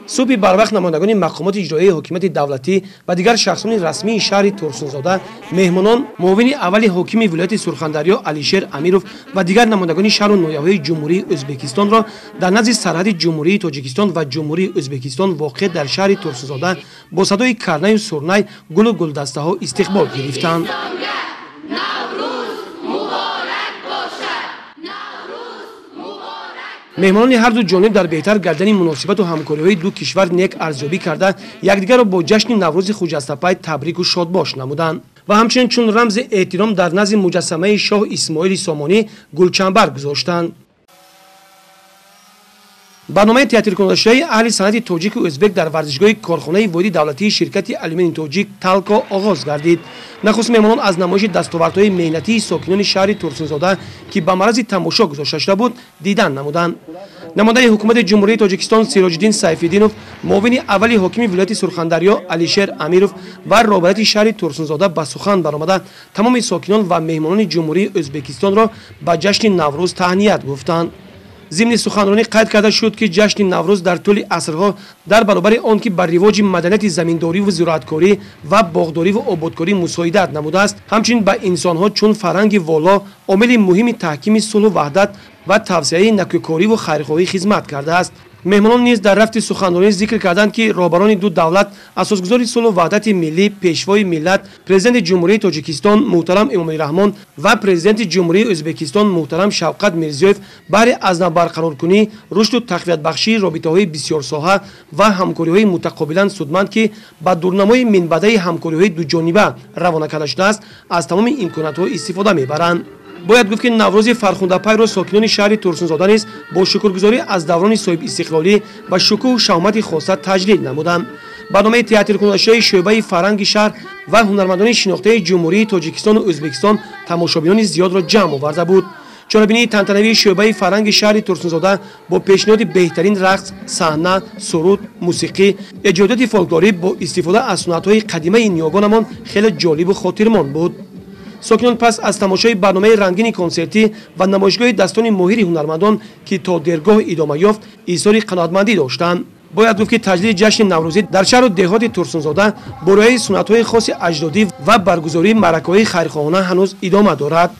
صبح بروقت نمایندگان مقامات اجرایی حکومت دولتی و دیگر شخصان رسمی شهر ترسونزاده، مهمانان، معاون اول حاکم ولایت سرخندریا علیشیر امیروف و دیگر نمایندگان شهر و ناحیه‌های جمهوری ازبکستان را در نزد سرحد جمهوری تاجیکستان و جمهوری ازبکستان واقع در شهر ترسونزاده با صدای کرنه و سرنای گل و گلدسته‌ها استقبال گرفتند. مهمانان هر دو جانب در بهتر گردن مناسبت و همکاری‌های دو کشور نیک ارزیابی کرده یکدیگر را با جشن نوروز خجست‌آباد تبریک و شادباش نمودند و همچنین چون رمز احترام در نزد مجسمه شاه اسماعیل سامانی گلچنبر گذاشتند. برنامه تئاتر کننده‌های اهل صنعت تاجیک و ازبک در ورزشگاه کارخانه وادی دولتی شرکت آلومینیوم تاجیک تالکا آغاز گردید. نخست مهمانان از نمایش دستاوردهای مهنتی ساکنان شهر ترسونزاده که به معرض تماشا گذاشته شده بود دیدن نمودند. نماینده حکومت جمهوری تاجیکستان سیراج‌الدین سیف‌الدینوف، معاون اول حاکم ولایت سرخندریا علیشیر امیروف و رهبران شهر ترسونزاده به سخن برآمده تمام ساکنان و مهمانان جمهوری ازبکستان را به جشن نوروز تهنیت گفتند. ضمن سخنرانی قید کرده شد که جشن نوروز در طول عصرها در برابر آن که بر رواج مدنیت زمینداری و زراعتکاری و باغداری و آبادکاری مساعدت نموده است، همچنین به انسانها چون فرهنگ والا عامل مهم تحکیم صلح و وحدت و توسعه نیکوکاری و خیرخواهی خدمت کرده است. مهمانان نیز در رفت سخنرانی ذکر کردند که رهبران دو دولت اساسگزار صلح و وحدت ملی پیشوای ملت پرزیدنت جمهوری تاجیکستان محترم امامی رحمان و پرزیدنت جمهوری ازبکستان محترم شوکت میرزیوف برای از نو برقرار کنی رشد و تقویت بخشی رابطه‌های بسیار ساحه و همکاری‌های متقابلا سودمند که با دورنمای منبع همکاری‌های دو جانبه روانه کرده شده است از تمام امکانات‌ها استفاده می‌برند. باید گفت که نوروز فرخنده‌پای را ساکنان شهر ترسونزاده نیز با شکرگزاری از دوران صاحب استقلالی و شکوه و شهامت خاصه تجلیل نمودند. برنامه تئاتر کننده‌های شعبه فرهنگ شهر و هنرمندان شناخته جمهوری تاجیکستان و ازبکستان تماشابینان زیاد را جمع آورده بود. چاره‌بینی تنتنوی شعبه فرهنگ شهر ترسونزاده با پیشنهاد بهترین رقص، صحنه، سرود، موسیقی، ایجادات فولکلوری با استفاده از سنت‌های قدیمی نیاگانمان خیلی جالب و خاطرماند بود. ساکنان پس از تماشای برنامه رنگین کنسرتی و نمایشگاه دستان ماهر هنرمندان که تا درگاه ادامه یافت اظهار قناعتمندی داشتند. باید گفت که تجلیل جشن نوروزی در شهر و دهات ترسونزاده با رعایت سنت‌های خاص اجدادی و برگزاری مراسم خیرخواهانه هنوز ادامه دارد.